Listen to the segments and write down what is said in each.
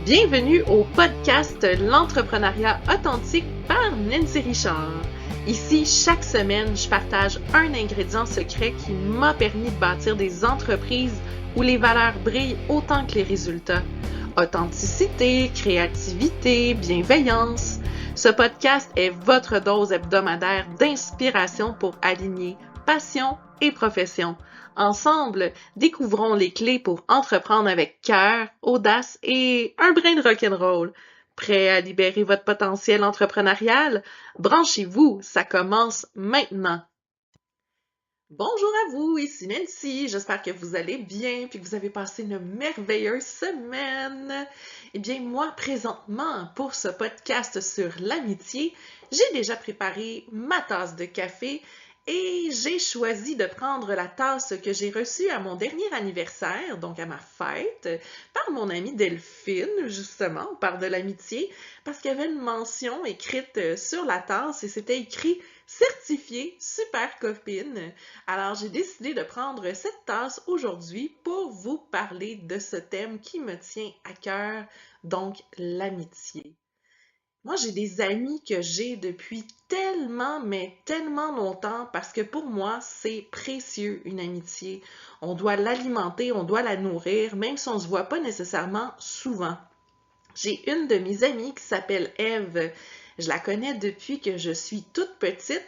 Bienvenue au podcast L'entrepreneuriat authentique par Nancy Richard. Ici, chaque semaine, je partage un ingrédient secret qui m'a permis de bâtir des entreprises où les valeurs brillent autant que les résultats. Authenticité, créativité, bienveillance. Ce podcast est votre dose hebdomadaire d'inspiration pour aligner passion et profession. Ensemble, découvrons les clés pour entreprendre avec cœur, audace et un brin de rock'n'roll. Prêt à libérer votre potentiel entrepreneurial? Branchez-vous, ça commence maintenant. Bonjour à vous, ici Nancy. J'espère que vous allez bien et que vous avez passé une merveilleuse semaine. Eh bien, moi, présentement, pour ce podcast sur l'amitié, j'ai déjà préparé ma tasse de café et j'ai choisi de prendre la tasse que j'ai reçue à mon dernier anniversaire, donc à ma fête, par mon amie Delphine, justement, on parle de l'amitié, parce qu'il y avait une mention écrite sur la tasse et c'était écrit « Certifié super copine ». Alors, j'ai décidé de prendre cette tasse aujourd'hui pour vous parler de ce thème qui me tient à cœur, donc l'amitié. Moi, j'ai des amis que j'ai depuis tellement, mais tellement longtemps parce que pour moi, c'est précieux une amitié. On doit l'alimenter, on doit la nourrir, même si on ne se voit pas nécessairement souvent. J'ai une de mes amies qui s'appelle Ève. Je la connais depuis que je suis toute petite.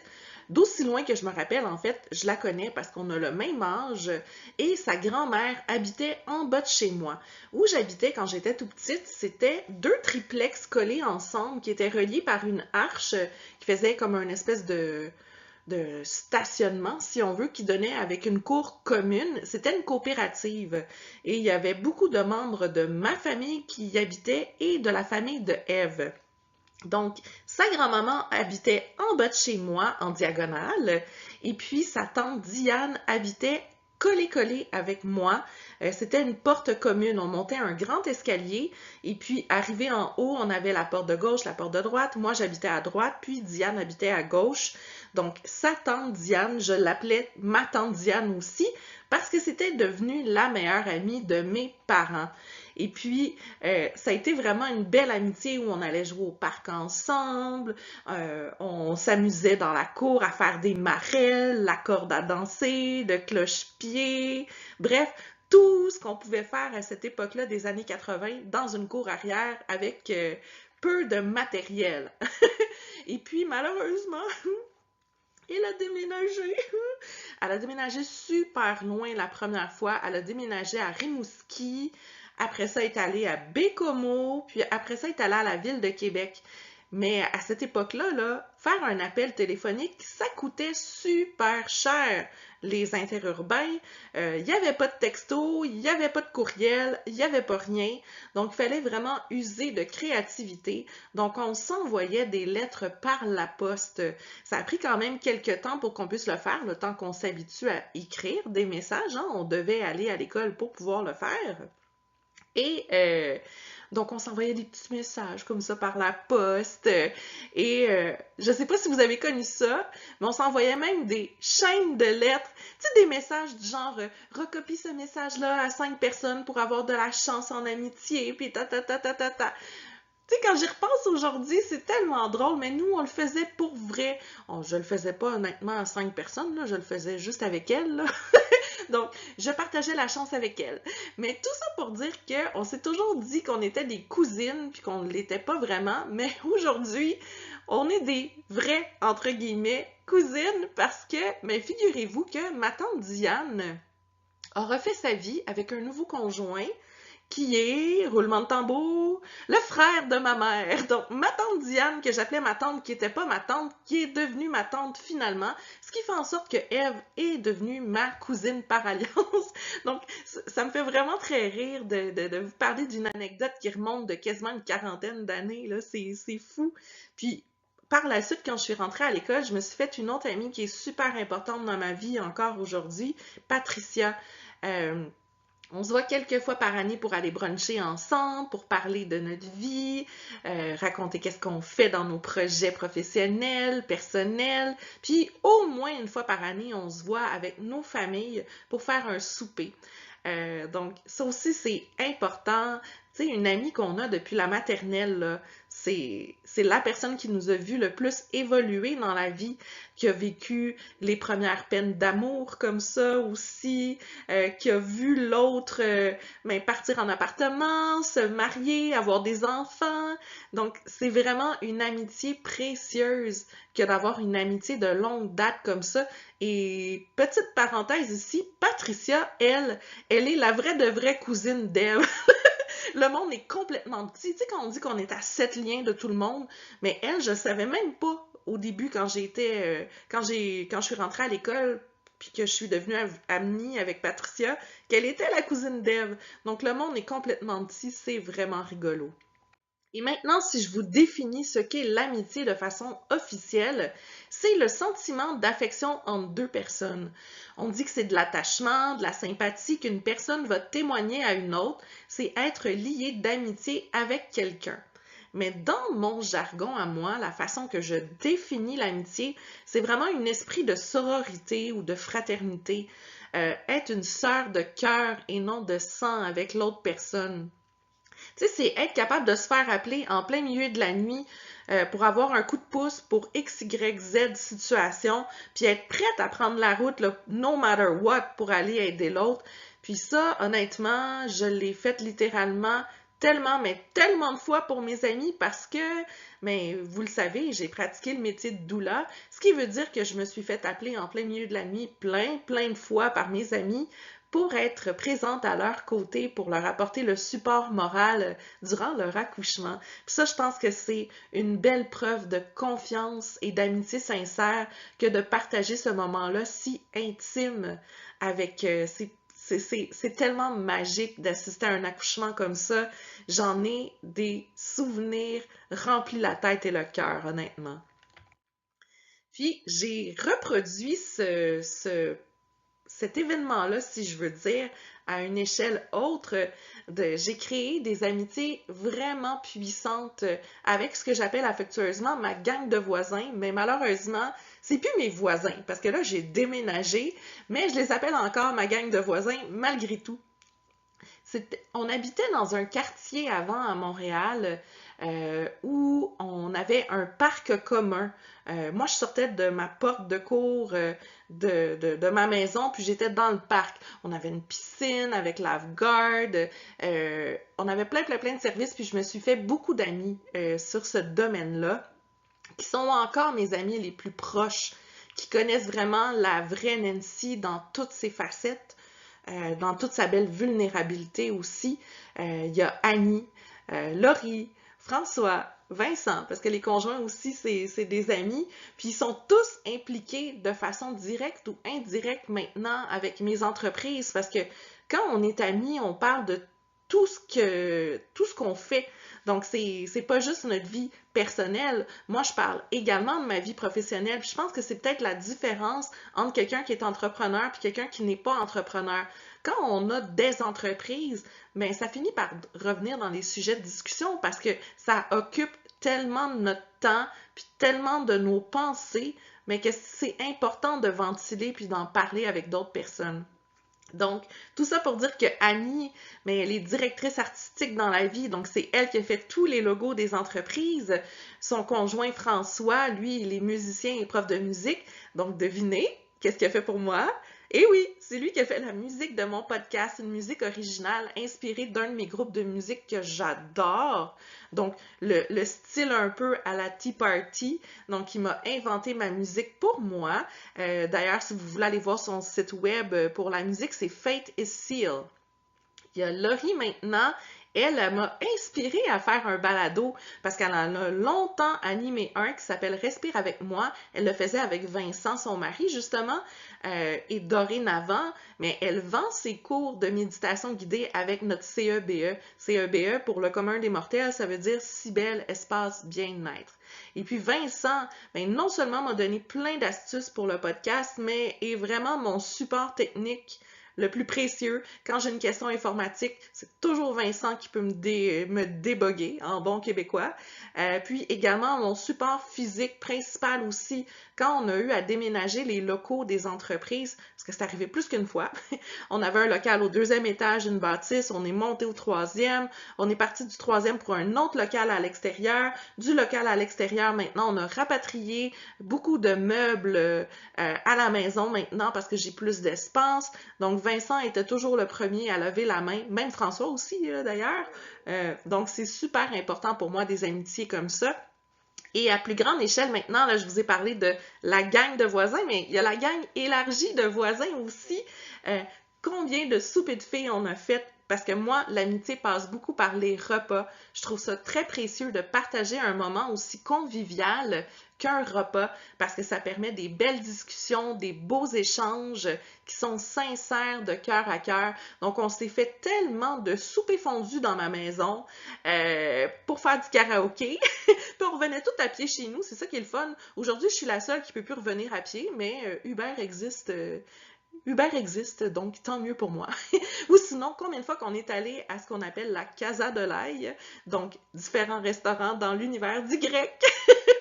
D'aussi loin que je me rappelle, en fait, je la connais parce qu'on a le même âge et sa grand-mère habitait en bas de chez moi. Où j'habitais quand j'étais tout petite, c'était deux triplex collés ensemble qui étaient reliés par une arche qui faisait comme une espèce de stationnement, si on veut, qui donnait avec une cour commune. C'était une coopérative et il y avait beaucoup de membres de ma famille qui y habitaient et de la famille de Ève. Donc, sa grand-maman habitait en bas de chez moi, en diagonale, et puis sa tante Diane habitait collé avec moi. C'était une porte commune. On montait un grand escalier, et puis arrivé en haut, on avait la porte de gauche, la porte de droite. Moi, j'habitais à droite, puis Diane habitait à gauche. Donc, sa tante Diane, je l'appelais ma tante Diane aussi, parce que c'était devenu la meilleure amie de mes parents. Et puis, ça a été vraiment une belle amitié où on allait jouer au parc ensemble, on s'amusait dans la cour à faire des marelles, la corde à danser, le cloche-pied, bref, tout ce qu'on pouvait faire à cette époque-là des années 80 dans une cour arrière avec peu de matériel. Et puis, malheureusement, elle a déménagé. Elle a déménagé super loin la première fois. Elle a déménagé à Rimouski. Après ça, elle est allée à Bécomo. Puis après ça, elle est allée à la ville de Québec. Mais à cette époque-là, là, faire un appel téléphonique, ça coûtait super cher, les interurbains. Il n'y avait pas de texto, il n'y avait pas de courriel, il n'y avait pas rien. Donc, il fallait vraiment user de créativité. Donc, on s'envoyait des lettres par la poste. Ça a pris quand même quelques temps pour qu'on puisse le faire, le temps qu'on s'habitue à écrire des messages. Hein? On devait aller à l'école pour pouvoir le faire. Et donc, on s'envoyait des petits messages comme ça par la poste. Et je sais pas si vous avez connu ça, mais on s'envoyait même des chaînes de lettres. Tu sais, des messages du genre recopie ce message-là à 5 personnes pour avoir de la chance en amitié, puis ta ta ta ta ta ta. Tu sais, quand j'y repense aujourd'hui, c'est tellement drôle, mais nous, on le faisait pour vrai. Je le faisais pas honnêtement à 5 personnes, là, je le faisais juste avec elles, là. Donc, je partageais la chance avec elle. Mais tout ça pour dire qu'on s'est toujours dit qu'on était des cousines puis qu'on ne l'était pas vraiment. Mais aujourd'hui, on est des vraies, entre guillemets, cousines parce que, mais figurez-vous que ma tante Diane a refait sa vie avec un nouveau conjoint qui est, roulement de tambour, le frère de ma mère. Donc, ma tante Diane, que j'appelais ma tante, qui n'était pas ma tante, qui est devenue ma tante finalement, ce qui fait en sorte que Ève est devenue ma cousine par alliance. Donc, ça me fait vraiment très rire de vous parler d'une anecdote qui remonte de quasiment une quarantaine d'années, là, c'est fou. Puis, par la suite, quand je suis rentrée à l'école, je me suis fait une autre amie qui est super importante dans ma vie encore aujourd'hui, Patricia. On se voit quelques fois par année pour aller bruncher ensemble, pour parler de notre vie, raconter qu'est-ce qu'on fait dans nos projets professionnels, personnels. Puis au moins une fois par année, on se voit avec nos familles pour faire un souper. Donc, ça aussi, c'est important. Tu sais, une amie qu'on a depuis la maternelle, là, c'est la personne qui nous a vu le plus évoluer dans la vie, qui a vécu les premières peines d'amour comme ça aussi, qui a vu l'autre partir en appartement, se marier, avoir des enfants. Donc, c'est vraiment une amitié précieuse que d'avoir une amitié de longue date comme ça. Et petite parenthèse ici, Patricia, elle est la vraie de vraie cousine d'Ève. Le monde est complètement petit. Tu sais, quand on dit qu'on est à 7 liens de tout le monde, mais elle, je savais même pas au début quand quand je suis rentrée à l'école puis que je suis devenue amie avec Patricia, qu'elle était la cousine d'Ève. Donc le monde est complètement petit, c'est vraiment rigolo. Et maintenant, si je vous définis ce qu'est l'amitié de façon officielle, c'est le sentiment d'affection entre deux personnes. On dit que c'est de l'attachement, de la sympathie qu'une personne va témoigner à une autre, c'est être lié d'amitié avec quelqu'un. Mais dans mon jargon à moi, la façon que je définis l'amitié, c'est vraiment un esprit de sororité ou de fraternité, être une sœur de cœur et non de sang avec l'autre personne. Tu sais, c'est être capable de se faire appeler en plein milieu de la nuit pour avoir un coup de pouce pour X, Y, Z situation, puis être prête à prendre la route, là, no matter what, pour aller aider l'autre. Puis ça, honnêtement, je l'ai fait littéralement tellement, mais tellement de fois pour mes amis parce que, mais vous le savez, j'ai pratiqué le métier de doula, ce qui veut dire que je me suis fait appeler en plein milieu de la nuit plein de fois par mes amis pour être présente à leur côté, pour leur apporter le support moral durant leur accouchement. Puis ça, je pense que c'est une belle preuve de confiance et d'amitié sincère que de partager ce moment-là si intime avec c'est tellement magique d'assister à un accouchement comme ça. J'en ai des souvenirs remplis la tête et le cœur, honnêtement. Puis j'ai reproduit cet événement-là, si je veux dire, à une échelle autre, j'ai créé des amitiés vraiment puissantes avec ce que j'appelle affectueusement ma gang de voisins, mais malheureusement, c'est plus mes voisins, parce que là, j'ai déménagé, mais je les appelle encore ma gang de voisins malgré tout. On habitait dans un quartier avant à Montréal où on avait un parc commun. Moi, je sortais de ma porte de cour de ma maison, puis j'étais dans le parc. On avait une piscine avec lave-garde. On avait plein de services, puis je me suis fait beaucoup d'amis sur ce domaine-là, qui sont encore mes amis les plus proches, qui connaissent vraiment la vraie Nancy dans toutes ses facettes. Dans toute sa belle vulnérabilité aussi. Il y a Annie, Laurie, François, Vincent, parce que les conjoints aussi, c'est des amis. Puis ils sont tous impliqués de façon directe ou indirecte maintenant avec mes entreprises, parce que quand on est amis, on parle de tout ce qu'on fait. Donc, c'est pas juste notre vie personnelle. Moi, je parle également de ma vie professionnelle. Puis je pense que c'est peut-être la différence entre quelqu'un qui est entrepreneur et quelqu'un qui n'est pas entrepreneur. Quand on a des entreprises, ben ça finit par revenir dans les sujets de discussion parce que ça occupe tellement de notre temps puis tellement de nos pensées, mais que c'est important de ventiler puis d'en parler avec d'autres personnes. Donc, tout ça pour dire que Annie, mais elle est directrice artistique dans la vie, donc c'est elle qui a fait tous les logos des entreprises. Son conjoint François, lui, il est musicien et prof de musique. Donc, devinez, qu'est-ce qu'il a fait pour moi? Et oui, c'est lui qui a fait la musique de mon podcast, une musique originale inspirée d'un de mes groupes de musique que j'adore. Donc, le style un peu à la Tea Party. Donc, il m'a inventé ma musique pour moi. D'ailleurs, si vous voulez aller voir son site web pour la musique, c'est Fate is Seal. Il y a Laurie maintenant. Elle m'a inspirée à faire un balado parce qu'elle en a longtemps animé un qui s'appelle Respire avec moi. Elle le faisait avec Vincent, son mari, justement, et dorénavant, mais elle vend ses cours de méditation guidée avec notre CEBE. CEBE, pour le commun des mortels, ça veut dire si belle espace bien-être. Et puis Vincent, ben, non seulement m'a donné plein d'astuces pour le podcast, mais est vraiment mon support technique le plus précieux. Quand j'ai une question informatique, c'est toujours Vincent qui peut me déboguer en bon québécois. Puis également mon support physique principal aussi quand on a eu à déménager les locaux des entreprises, parce que c'est arrivé plus qu'une fois, on avait un local au 2e étage d'une bâtisse, on est monté au 3e, on est parti du 3e pour un autre local à l'extérieur. Du local à l'extérieur, maintenant, on a rapatrié beaucoup de meubles à la maison maintenant parce que j'ai plus d'espace. Donc, Vincent était toujours le premier à lever la main, même François aussi d'ailleurs. Donc, c'est super important pour moi des amitiés comme ça. Et à plus grande échelle maintenant, là, je vous ai parlé de la gang de voisins, mais il y a la gang élargie de voisins aussi. Combien de soupers de filles on a fait? Parce que moi, l'amitié passe beaucoup par les repas. Je trouve ça très précieux de partager un moment aussi convivial qu'un repas, parce que ça permet des belles discussions, des beaux échanges qui sont sincères de cœur à cœur. Donc, on s'est fait tellement de soupers fondus dans ma maison pour faire du karaoké. Puis on revenait tout à pied chez nous, c'est ça qui est le fun. Aujourd'hui, je suis la seule qui peut plus revenir à pied, mais Uber existe. Uber existe, donc tant mieux pour moi. Ou sinon, combien de fois qu'on est allé à ce qu'on appelle la Casa de l'ail, donc différents restaurants dans l'univers du grec,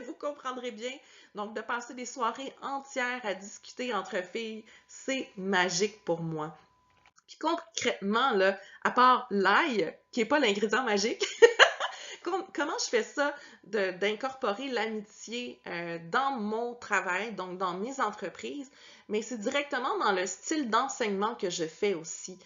vous comprendrez bien. Donc, de passer des soirées entières à discuter entre filles, c'est magique pour moi. Puis concrètement, là, à part l'ail, qui n'est pas l'ingrédient magique, comment je fais ça d'incorporer l'amitié dans mon travail, donc dans mes entreprises, mais c'est directement dans le style d'enseignement que je fais aussi.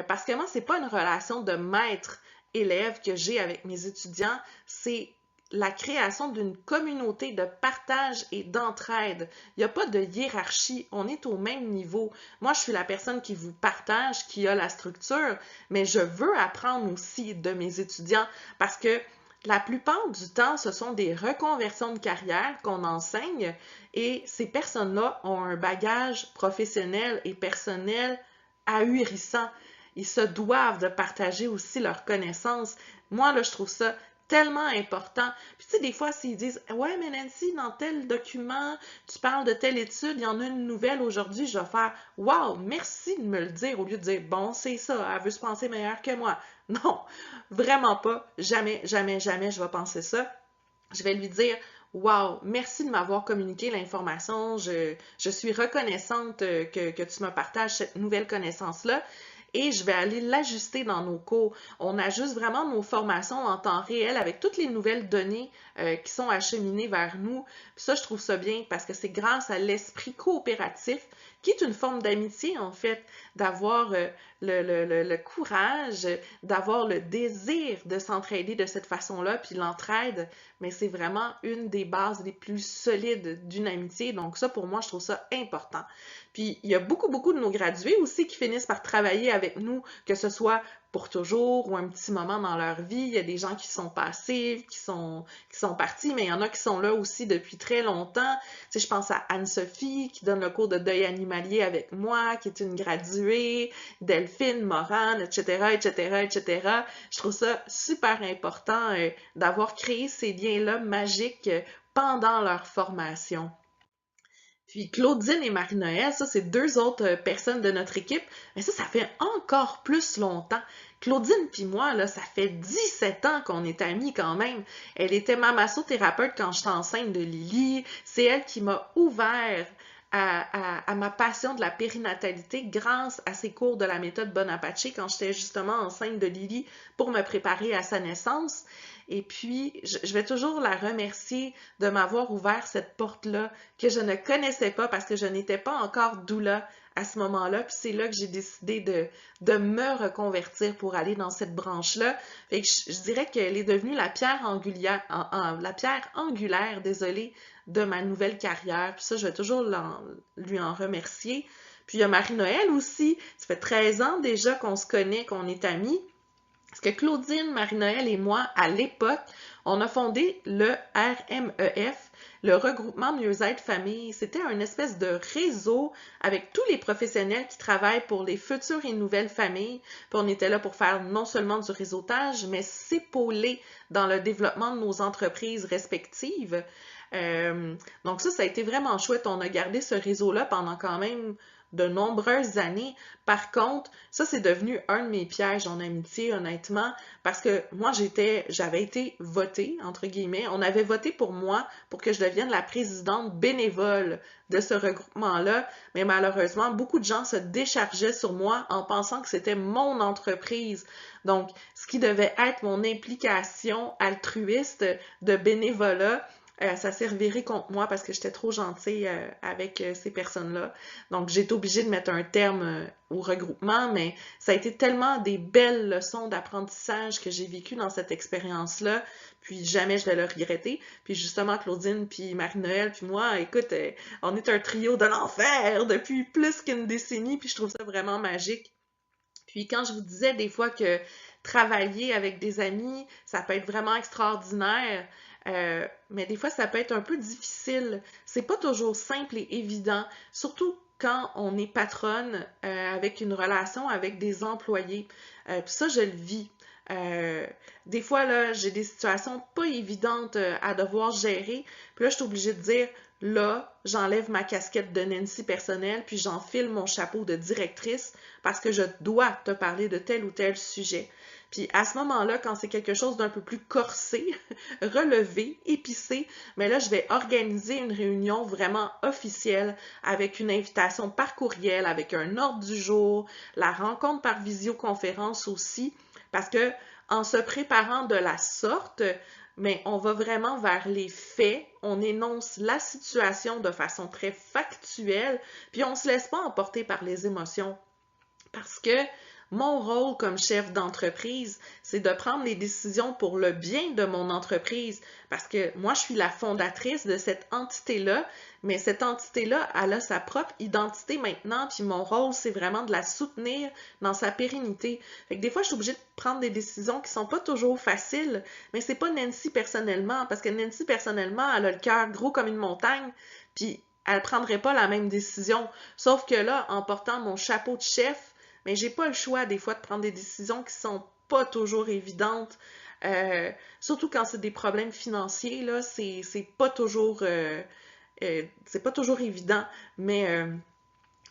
Parce que moi, c'est pas une relation de maître-élève que j'ai avec mes étudiants, c'est la création d'une communauté de partage et d'entraide. Il n'y a pas de hiérarchie, on est au même niveau. Moi, je suis la personne qui vous partage, qui a la structure, mais je veux apprendre aussi de mes étudiants parce que la plupart du temps, ce sont des reconversions de carrière qu'on enseigne et ces personnes-là ont un bagage professionnel et personnel ahurissant. Ils se doivent de partager aussi leurs connaissances. Moi, là, je trouve ça tellement important. Puis tu sais, des fois, s'ils disent « Ouais, mais Nancy, dans tel document, tu parles de telle étude, il y en a une nouvelle aujourd'hui. » Je vais faire « Wow, merci de me le dire » au lieu de dire « Bon, c'est ça, elle veut se penser meilleure que moi. » Non, vraiment pas. Jamais, jamais, jamais je vais penser ça. Je vais lui dire « Wow, merci de m'avoir communiqué l'information. Je suis reconnaissante que tu me partages cette nouvelle connaissance-là. » Et je vais aller l'ajuster dans nos cours. On ajuste vraiment nos formations en temps réel avec toutes les nouvelles données qui sont acheminées vers nous. Puis ça, je trouve ça bien parce que c'est grâce à l'esprit coopératif qui est une forme d'amitié, en fait, d'avoir le courage, d'avoir le désir de s'entraider de cette façon-là, puis l'entraide, mais c'est vraiment une des bases les plus solides d'une amitié. Donc ça, pour moi, je trouve ça important. Puis il y a beaucoup de nos gradués aussi qui finissent par travailler avec nous, que ce soit pour toujours ou un petit moment dans leur vie. Il y a des gens qui sont passifs, qui sont partis, mais il y en a qui sont là aussi depuis très longtemps. Tu sais, je pense à Anne-Sophie qui donne le cours de deuil animalier avec moi, qui est une graduée, Delphine, Morane, etc., etc., etc. Je trouve ça super important d'avoir créé ces liens-là magiques pendant leur formation. Puis Claudine et Marie-Noël, ça, c'est deux autres personnes de notre équipe. Mais ça fait encore plus longtemps. Claudine puis moi, là, ça fait 17 ans qu'on est amis quand même. Elle était ma massothérapeute quand j'étais enceinte de Lily. C'est elle qui m'a ouvert à ma passion de la périnatalité grâce à ses cours de la méthode Bonaparte quand j'étais justement enceinte de Lily pour me préparer à sa naissance. Et puis, je vais toujours la remercier de m'avoir ouvert cette porte-là que je ne connaissais pas parce que je n'étais pas encore doula à ce moment-là. Puis c'est là que j'ai décidé de me reconvertir pour aller dans cette branche-là. Fait que je dirais qu'elle est devenue la pierre angulaire, désolée, de ma nouvelle carrière. Puis ça, je vais toujours lui en remercier. Puis il y a Marie-Noël aussi. Ça fait 13 ans déjà qu'on se connaît, qu'on est amis. Parce que Claudine, Marie-Noël et moi, à l'époque, on a fondé le RMEF, le regroupement Mieux-être Famille. C'était une espèce de réseau avec tous les professionnels qui travaillent pour les futures et nouvelles familles. Puis on était là pour faire non seulement du réseautage, mais s'épauler dans le développement de nos entreprises respectives. Donc ça a été vraiment chouette. On a gardé ce réseau-là pendant quand même de nombreuses années. Par contre, ça, c'est devenu un de mes pièges en amitié, honnêtement, parce que moi, j'avais été votée, entre guillemets. On avait voté pour moi pour que je devienne la présidente bénévole de ce regroupement-là, mais malheureusement, beaucoup de gens se déchargeaient sur moi en pensant que c'était mon entreprise. Donc, ce qui devait être mon implication altruiste de bénévolat, ça s'est reviré contre moi parce que j'étais trop gentille avec ces personnes-là. Donc, j'ai été obligée de mettre un terme au regroupement, mais ça a été tellement des belles leçons d'apprentissage que j'ai vécues dans cette expérience-là, puis jamais je vais le regretter. Puis justement, Claudine, puis Marie-Noël, puis moi, écoute, on est un trio de l'enfer depuis plus qu'une décennie, puis je trouve ça vraiment magique. Puis quand je vous disais des fois que travailler avec des amis, ça peut être vraiment extraordinaire, mais des fois ça peut être un peu difficile. C'est pas toujours simple et évident, surtout quand on est patronne avec une relation avec des employés. Puis ça, je le vis. Des fois, là, j'ai des situations pas évidentes à devoir gérer. Puis là, je suis obligée de dire, là, j'enlève ma casquette de Nancy personnelle, puis j'enfile mon chapeau de directrice parce que je dois te parler de tel ou tel sujet. Puis à ce moment-là, quand c'est quelque chose d'un peu plus corsé, relevé, épicé, mais là, je vais organiser une réunion vraiment officielle avec une invitation par courriel, avec un ordre du jour, la rencontre par visioconférence aussi, parce que en se préparant de la sorte, mais on va vraiment vers les faits, on énonce la situation de façon très factuelle, puis on ne se laisse pas emporter par les émotions. Parce que mon rôle comme chef d'entreprise, c'est de prendre les décisions pour le bien de mon entreprise. Parce que moi, je suis la fondatrice de cette entité-là, mais cette entité-là, elle a sa propre identité maintenant, puis mon rôle, c'est vraiment de la soutenir dans sa pérennité. Fait que des fois, je suis obligée de prendre des décisions qui sont pas toujours faciles, mais c'est pas Nancy personnellement, parce que Nancy personnellement, elle a le cœur gros comme une montagne, puis elle prendrait pas la même décision. Sauf que là, en portant mon chapeau de chef, mais j'ai pas le choix des fois de prendre des décisions qui sont pas toujours évidentes. Surtout quand c'est des problèmes financiers, là, c'est pas toujours évident. Mais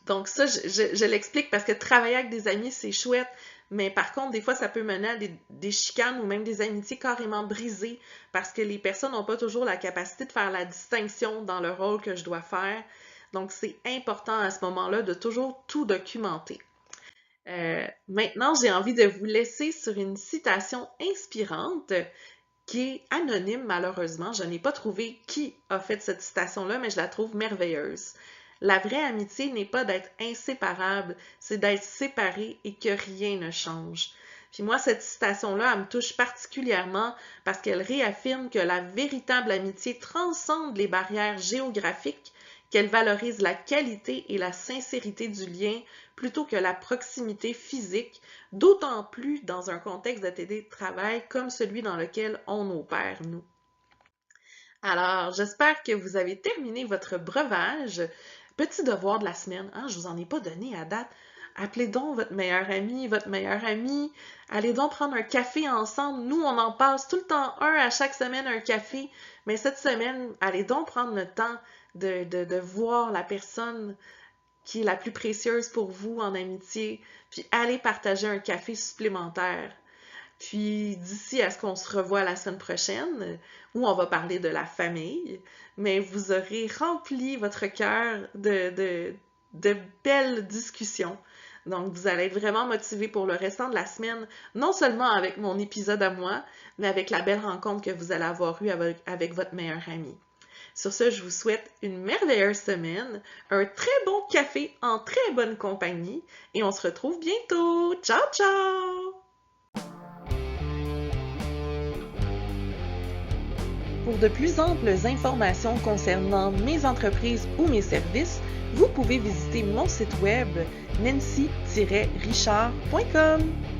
donc ça, je l'explique parce que travailler avec des amis, c'est chouette. Mais par contre, des fois, ça peut mener à des chicanes ou même des amitiés carrément brisées parce que les personnes n'ont pas toujours la capacité de faire la distinction dans le rôle que je dois faire. Donc, c'est important à ce moment-là de toujours tout documenter. Maintenant, j'ai envie de vous laisser sur une citation inspirante qui est anonyme, malheureusement. Je n'ai pas trouvé qui a fait cette citation-là, mais je la trouve merveilleuse. La vraie amitié n'est pas d'être inséparable, c'est d'être séparé et que rien ne change. Puis moi, cette citation-là, elle me touche particulièrement parce qu'elle réaffirme que la véritable amitié transcende les barrières géographiques, qu'elle valorise la qualité et la sincérité du lien plutôt que la proximité physique, d'autant plus dans un contexte de télétravail comme celui dans lequel on opère, nous. Alors, j'espère que vous avez terminé votre breuvage. Petit devoir de la semaine, hein, je vous en ai pas donné à date. Appelez donc votre meilleur ami, votre meilleure amie. Allez donc prendre un café ensemble. Nous, on en passe tout le temps un à chaque semaine, un café. Mais cette semaine, allez donc prendre le temps de voir la personne qui est la plus précieuse pour vous en amitié, puis allez partager un café supplémentaire. Puis d'ici à ce qu'on se revoie la semaine prochaine, où on va parler de la famille, mais vous aurez rempli votre cœur de belles discussions. Donc, vous allez être vraiment motivé pour le restant de la semaine, non seulement avec mon épisode à moi, mais avec la belle rencontre que vous allez avoir eue avec votre meilleur ami. Sur ce, je vous souhaite une merveilleuse semaine, un très bon café en très bonne compagnie et on se retrouve bientôt. Ciao, ciao! Pour de plus amples informations concernant mes entreprises ou mes services, vous pouvez visiter mon site web nancy-richard.com.